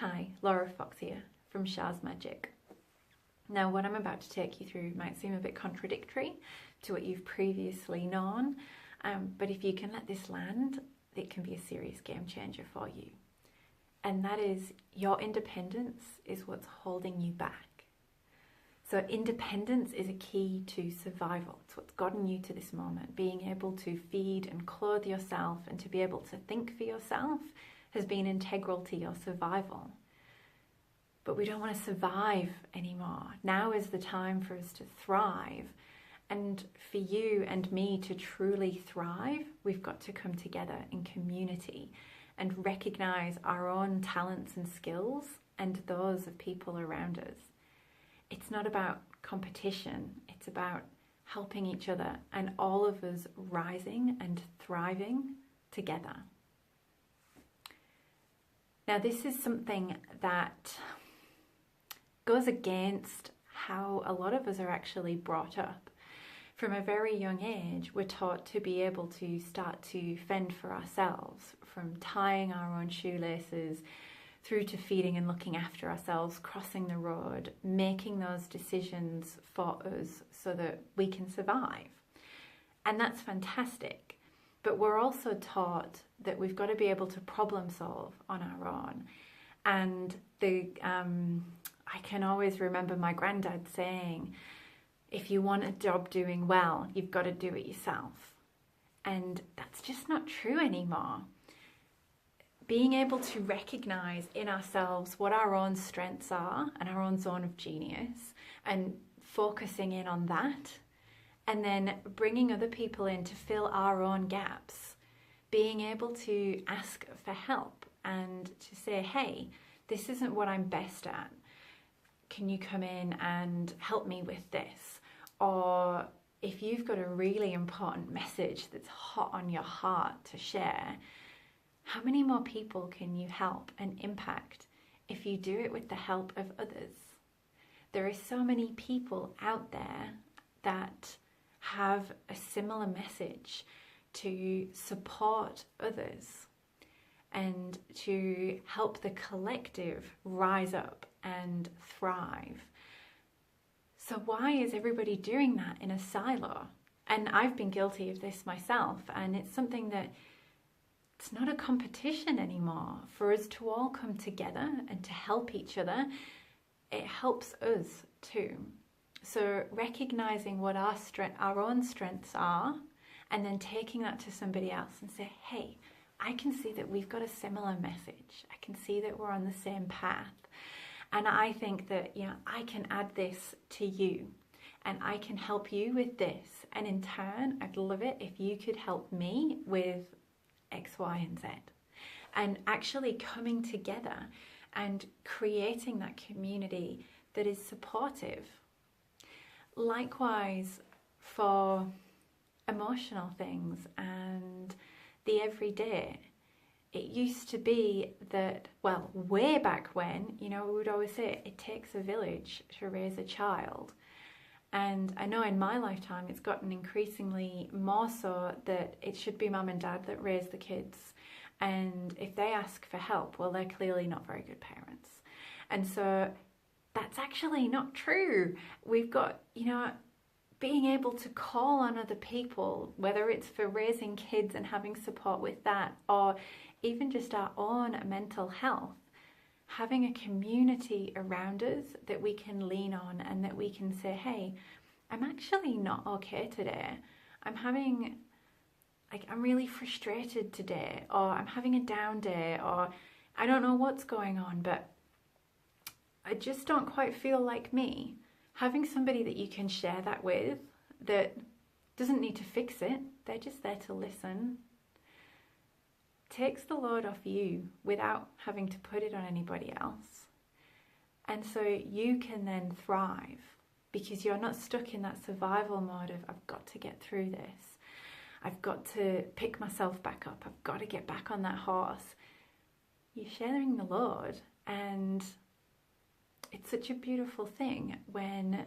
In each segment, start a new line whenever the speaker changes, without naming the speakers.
Hi, Laura Fox here from Shah's Magic. Now, what I'm about to take you through might seem a bit contradictory to what you've previously known, but if you can let this land, it can be a serious game changer for you. And that is, your independence is what's holding you back. So independence is a key to survival. It's what's gotten you to this moment. Being able to feed and clothe yourself and to be able to think for yourself has been integral to your survival. But we don't want to survive anymore. Now is the time for us to thrive. And for you and me to truly thrive, we've got to come together in community and recognize our own talents and skills and those of people around us. It's not about competition, it's about helping each other and all of us rising and thriving together. Now, this is something that goes against how a lot of us are actually brought up. From a very young age, we're taught to be able to start to fend for ourselves, from tying our own shoelaces through to feeding and looking after ourselves, crossing the road, making those decisions for us so that we can survive. And that's fantastic. But we're also taught that we've got to be able to problem solve on our own. And I can always remember my granddad saying, if you want a job doing well, you've got to do it yourself. And that's just not true anymore. Being able to recognize in ourselves what our own strengths are and our own zone of genius and focusing in on that, and then bringing other people in to fill our own gaps, being able to ask for help and to say, hey, this isn't what I'm best at. Can you come in and help me with this? Or if you've got a really important message that's hot on your heart to share, how many more people can you help and impact if you do it with the help of others? There are so many people out there that have a similar message to support others and to help the collective rise up and thrive. So why is everybody doing that in a silo? And I've been guilty of this myself, and it's something that it's not a competition anymore. For us to all come together and to help each other, it helps us too. So recognizing what our own strengths are, and then taking that to somebody else and say, hey, I can see that we've got a similar message. I can see that we're on the same path. And I think that, I can add this to you and I can help you with this. And in turn, I'd love it if you could help me with X, Y, and Z. And actually coming together and creating that community that is supportive. Likewise, for emotional things and the everyday, it used to be that, well, way back when, we would always say it takes a village to raise a child. And I know in my lifetime it's gotten increasingly more so that it should be mum and dad that raise the kids. And if they ask for help, well, they're clearly not very good parents. And so that's actually not true. We've got, being able to call on other people, whether it's for raising kids and having support with that, or even just our own mental health, having a community around us that we can lean on and that we can say, hey, I'm actually not okay today. I'm really frustrated today, or I'm having a down day, or I don't know what's going on, but I just don't quite feel like me. Having somebody that you can share that with, that doesn't need to fix it, they're just there to listen, takes the load off you without having to put it on anybody else. And so you can then thrive because you're not stuck in that survival mode of, I've got to get through this. I've got to pick myself back up. I've got to get back on that horse. You're sharing the load, and it's such a beautiful thing when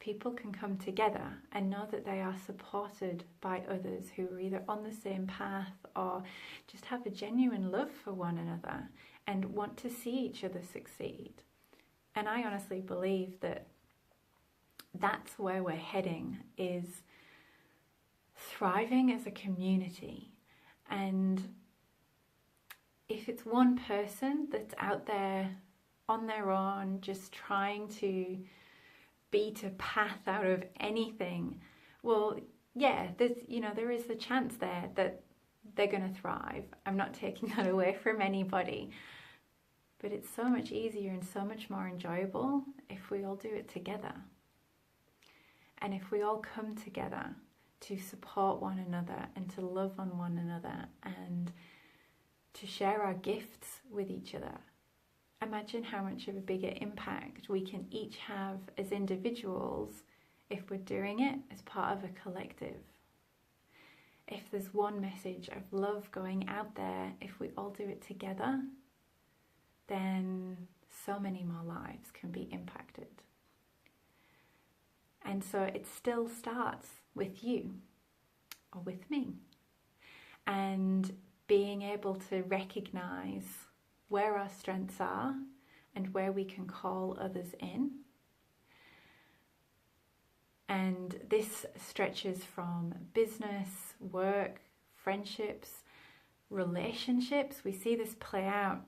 people can come together and know that they are supported by others who are either on the same path or just have a genuine love for one another and want to see each other succeed. And I honestly believe that that's where we're heading, is thriving as a community. And if it's one person that's out there on their own, just trying to beat a path out of anything, well, yeah, there is the chance there that they're going to thrive. I'm not taking that away from anybody. But it's so much easier and so much more enjoyable if we all do it together. And if we all come together to support one another and to love on one another and to share our gifts with each other. Imagine how much of a bigger impact we can each have as individuals if we're doing it as part of a collective. If there's one message of love going out there, if we all do it together, then so many more lives can be impacted. And so it still starts with you or with me. And being able to recognize where our strengths are and where we can call others in. And this stretches from business, work, friendships, relationships. We see this play out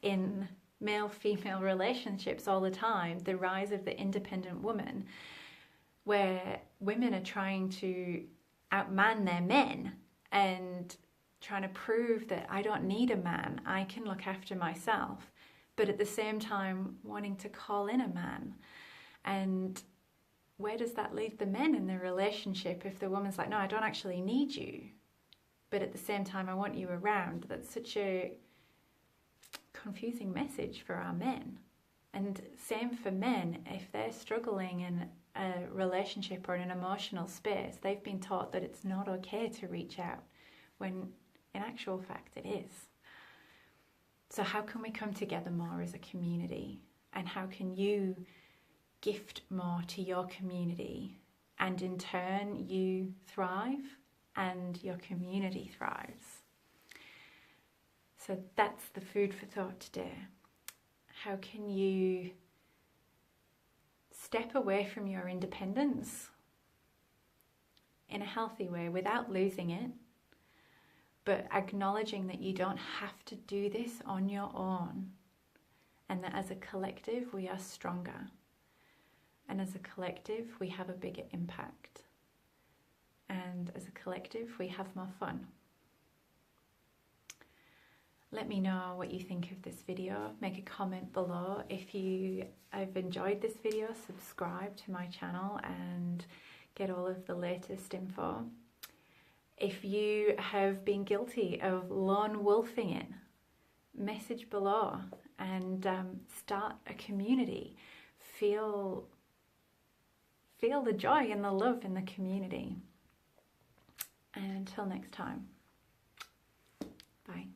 in male-female relationships all the time, the rise of the independent woman, where women are trying to outman their men and trying to prove that I don't need a man, I can look after myself, but at the same time wanting to call in a man. And where does that leave the men in the relationship if the woman's like, no, I don't actually need you, but at the same time I want you around? That's such a confusing message for our men. And same for men, if they're struggling in a relationship or in an emotional space, they've been taught that it's not okay to reach out, when in actual fact it is. So how can we come together more as a community? And how can you gift more to your community? And in turn, you thrive and your community thrives. So that's the food for thought today. How can you step away from your independence in a healthy way without losing it, but acknowledging that you don't have to do this on your own, and that as a collective we are stronger, and as a collective we have a bigger impact, and as a collective we have more fun. Let me know what you think of this video. Make a comment below. If you have enjoyed this video, subscribe to my channel and get all of the latest info. If you have been guilty of lone wolfing it, message below and start a community. Feel the joy and the love in the community. And until next time, bye.